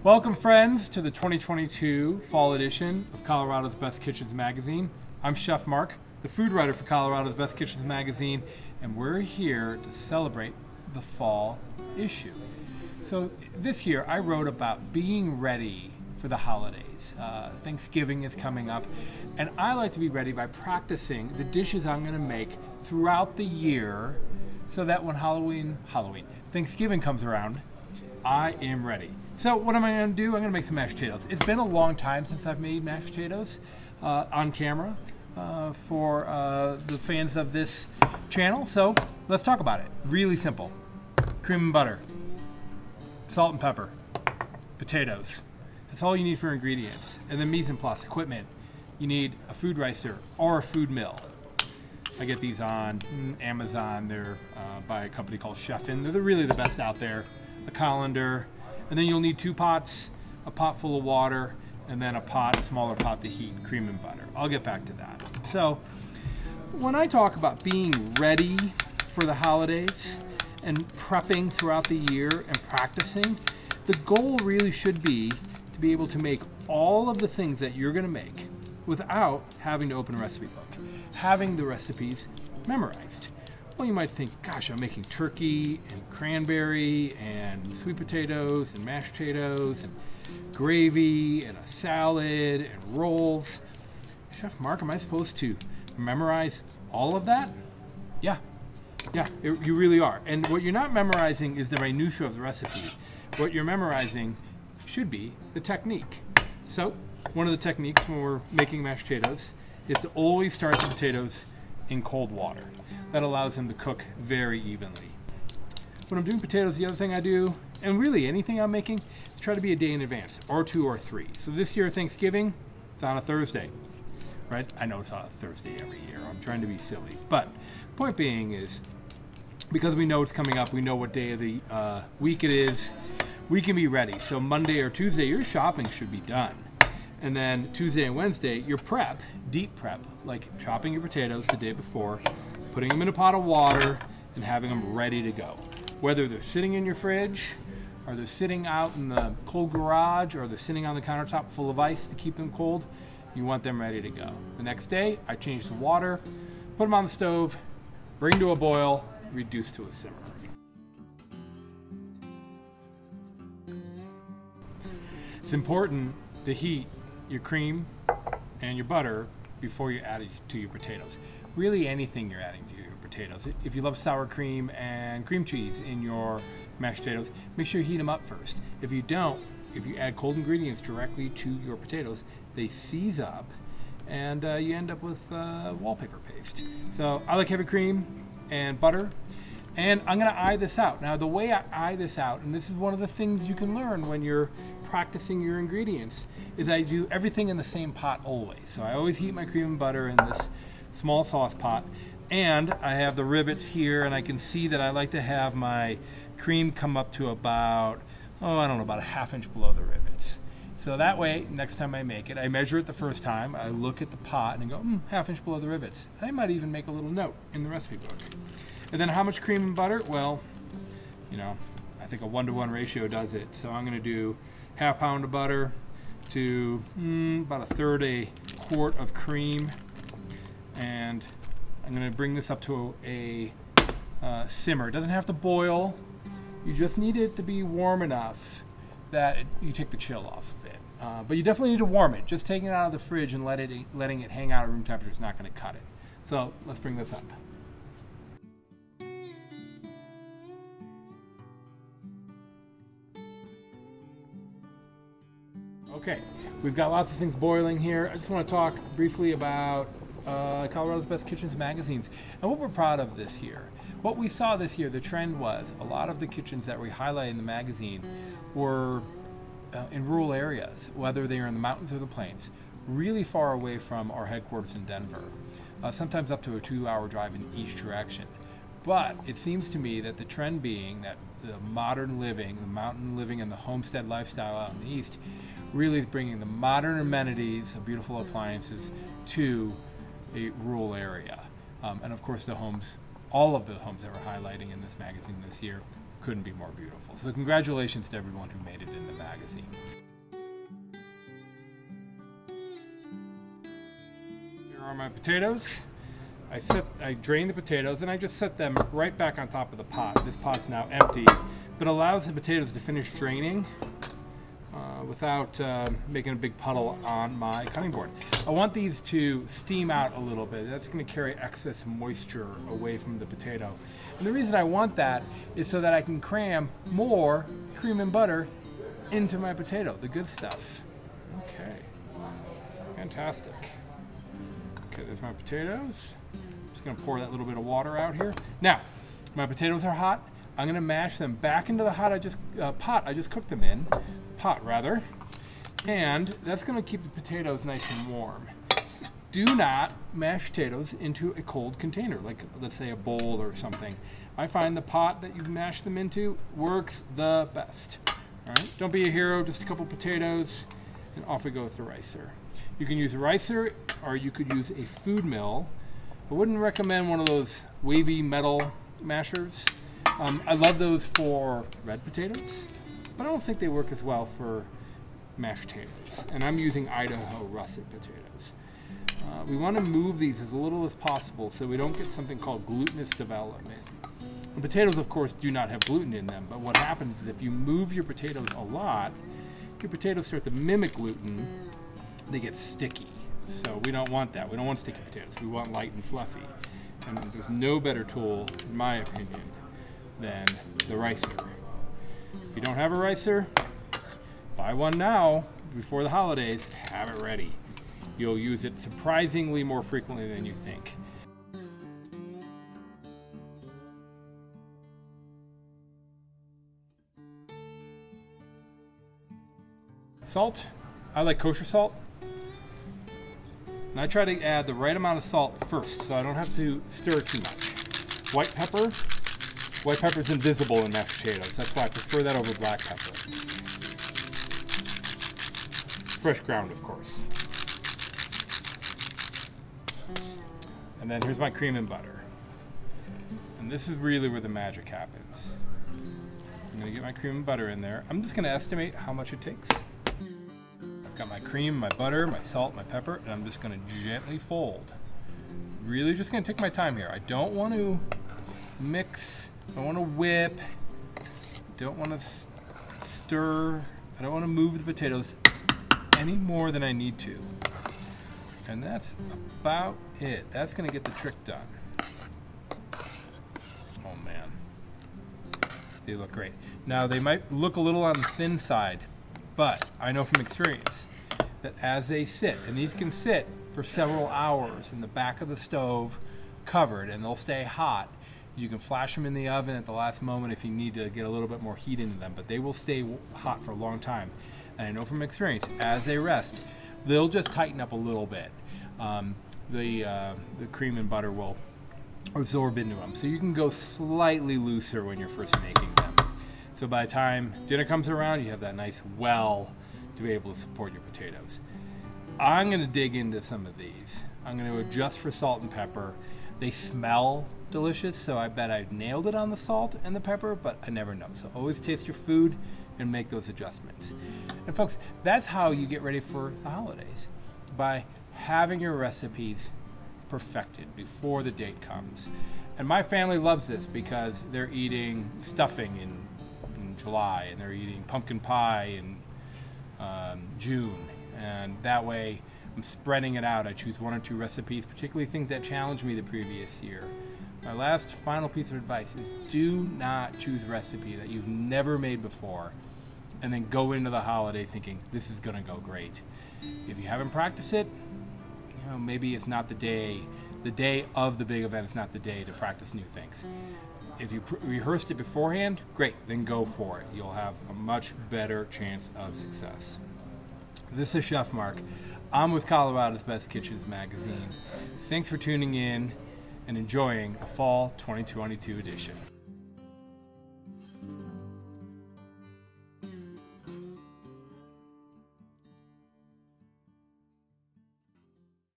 Welcome, friends, to the 2022 fall edition of Colorado's Best Kitchens magazine. I'm Chef Mark, the food writer for Colorado's Best Kitchens magazine, and we're here to celebrate the fall issue. So this year I wrote about being ready for the holidays. Thanksgiving is coming up, and I like to be ready by practicing the dishes I'm going to make throughout the year so that when Thanksgiving comes around, I am ready. So what am I going to do? I'm going to make some mashed potatoes. It's been a long time since I've made mashed potatoes on camera for the fans of this channel. So let's talk about it. Really simple. Cream and butter, salt and pepper, potatoes. That's all you need for ingredients. And then mise en place equipment. You need a food ricer or a food mill. I get these on Amazon. They're by a company called Chefin. They're really the best out there. A colander, and then you'll need 2 pots, a pot full of water, and then a smaller pot to heat cream and butter. I'll get back to that. So when I talk about being ready for the holidays and prepping throughout the year and practicing, the goal really should be to be able to make all of the things that you're going to make without having to open a recipe book, having the recipes memorized. Well, you might think, gosh, I'm making turkey and cranberry and sweet potatoes and mashed potatoes and gravy and a salad and rolls. Chef Mark, am I supposed to memorize all of that? Yeah, you really are. And what you're not memorizing is the minutia of the recipe. What you're memorizing should be the technique. So one of the techniques when we're making mashed potatoes is to always start the potatoes in cold water. That allows them to cook very evenly. When I'm doing potatoes, the other thing I do, and really anything I'm making, is try to be a day in advance, or 2 or 3. So this year, Thanksgiving, it's on a Thursday, right? I know it's on a Thursday every year. I'm trying to be silly. But point being is, because we know it's coming up, we know what day of the week it is, we can be ready. So Monday or Tuesday, your shopping should be done. And then Tuesday and Wednesday, your prep, deep prep, like chopping your potatoes the day before, putting them in a pot of water, and having them ready to go. Whether they're sitting in your fridge, or they're sitting out in the cold garage, or they're sitting on the countertop full of ice to keep them cold, you want them ready to go. The next day, I change the water, put them on the stove, bring to a boil, reduce to a simmer. It's important to heat your cream and your butter before you add it to your potatoes. Really anything you're adding to your potatoes. If you love sour cream and cream cheese in your mashed potatoes, make sure you heat them up first. If you don't, if you add cold ingredients directly to your potatoes, they seize up and you end up with wallpaper paste. So I like heavy cream and butter, and I'm gonna eye this out. Now the way I eye this out, and this is one of the things you can learn when you're practicing your ingredients, is I do everything in the same pot always. So I always heat my cream and butter in this small sauce pot, and I have the rivets here, and I can see that I like to have my cream come up to about, about a ½ inch below the rivets. So that way, next time I make it, I measure it the first time, I look at the pot and go, ½ inch below the rivets. I might even make a little note in the recipe book. And then how much cream and butter? Well, I think a 1-to-1 ratio does it. So I'm gonna do ½ pound of butter to about 1/3 a quart of cream, and I'm going to bring this up to a simmer. It doesn't have to boil, you just need it to be warm enough that you take the chill off of it. But you definitely need to warm it. Just taking it out of the fridge and letting it hang out at room temperature is not going to cut it. So let's bring this up. Okay, we've got lots of things boiling here. I just want to talk briefly about Colorado's Best Kitchens magazines and what we're proud of this year. What we saw this year, the trend was a lot of the kitchens that we highlight in the magazine were in rural areas, whether they are in the mountains or the plains, really far away from our headquarters in Denver, sometimes up to a 2-hour drive in each direction. But it seems to me that the trend being that the modern living, the mountain living, and the homestead lifestyle out in the east really is bringing the modern amenities of beautiful appliances to a rural area. And of course the homes, all of the homes that we're highlighting in this magazine this year couldn't be more beautiful. So congratulations to everyone who made it in the magazine. Here are my potatoes. I drain the potatoes and I just set them right back on top of the pot. This pot's now empty, but allows the potatoes to finish draining without making a big puddle on my cutting board. I want these to steam out a little bit. That's going to carry excess moisture away from the potato. And the reason I want that is so that I can cram more cream and butter into my potato, the good stuff. Okay, fantastic. Okay, there's my potatoes. Just gonna pour that little bit of water out here. Now, my potatoes are hot. I'm gonna mash them back into the pot I just cooked them in. Pot rather. And that's gonna keep the potatoes nice and warm. Do not mash potatoes into a cold container, like let's say a bowl or something. I find the pot that you mash them into works the best. All right, don't be a hero, just a couple potatoes, and off we go with the ricer. You can use a ricer, or you could use a food mill. I wouldn't recommend one of those wavy metal mashers. I love those for red potatoes, but I don't think they work as well for mashed potatoes. And I'm using Idaho russet potatoes. We want to move these as little as possible so we don't get something called glutinous development. And potatoes, of course, do not have gluten in them, but what happens is if you move your potatoes a lot, your potatoes start to mimic gluten. They get sticky. So we don't want that. We don't want sticky potatoes. We want light and fluffy. And there's no better tool, in my opinion, than the ricer. If you don't have a ricer, buy one now before the holidays. Have it ready. You'll use it surprisingly more frequently than you think. Salt. I like kosher salt. And I try to add the right amount of salt first so I don't have to stir too much. White pepper is invisible in mashed potatoes. That's why I prefer that over black pepper. Fresh ground, of course. And then here's my cream and butter. And this is really where the magic happens. I'm gonna get my cream and butter in there. I'm just gonna estimate how much it takes. Got my cream, my butter, my salt, my pepper, and I'm just going to gently fold. Really just going to take my time here. I don't want to mix, I don't want to whip, don't want to stir, I don't want to move the potatoes any more than I need to. And that's about it. That's going to get the trick done. Oh man, they look great. Now they might look a little on the thin side, but I know from experience that as they sit, and these can sit for several hours in the back of the stove covered, and they'll stay hot. You can flash them in the oven at the last moment if you need to get a little bit more heat into them, but they will stay hot for a long time. And I know from experience, as they rest, they'll just tighten up a little bit. The cream and butter will absorb into them. So you can go slightly looser when you're first making them. So by the time dinner comes around, you have that nice well to be able to support your potatoes. I'm going to dig into some of these. I'm going to adjust for salt and pepper. They smell delicious, so I bet I nailed it on the salt and the pepper, but I never know. So always taste your food and make those adjustments. And folks, that's how you get ready for the holidays, by having your recipes perfected before the date comes. And my family loves this because they're eating stuffing in July, and they're eating pumpkin pie in June, and that way I'm spreading it out. I choose 1 or 2 recipes, particularly things that challenged me the previous year. My last final piece of advice is do not choose a recipe that you've never made before and then go into the holiday thinking this is going to go great. If you haven't practiced it, you know, maybe it's not the day of the big event, it's not the day to practice new things. If you rehearsed it beforehand, great, then go for it. You'll have a much better chance of success. This is Chef Mark. I'm with Colorado's Best Kitchens magazine. Thanks for tuning in and enjoying the Fall 2022 edition.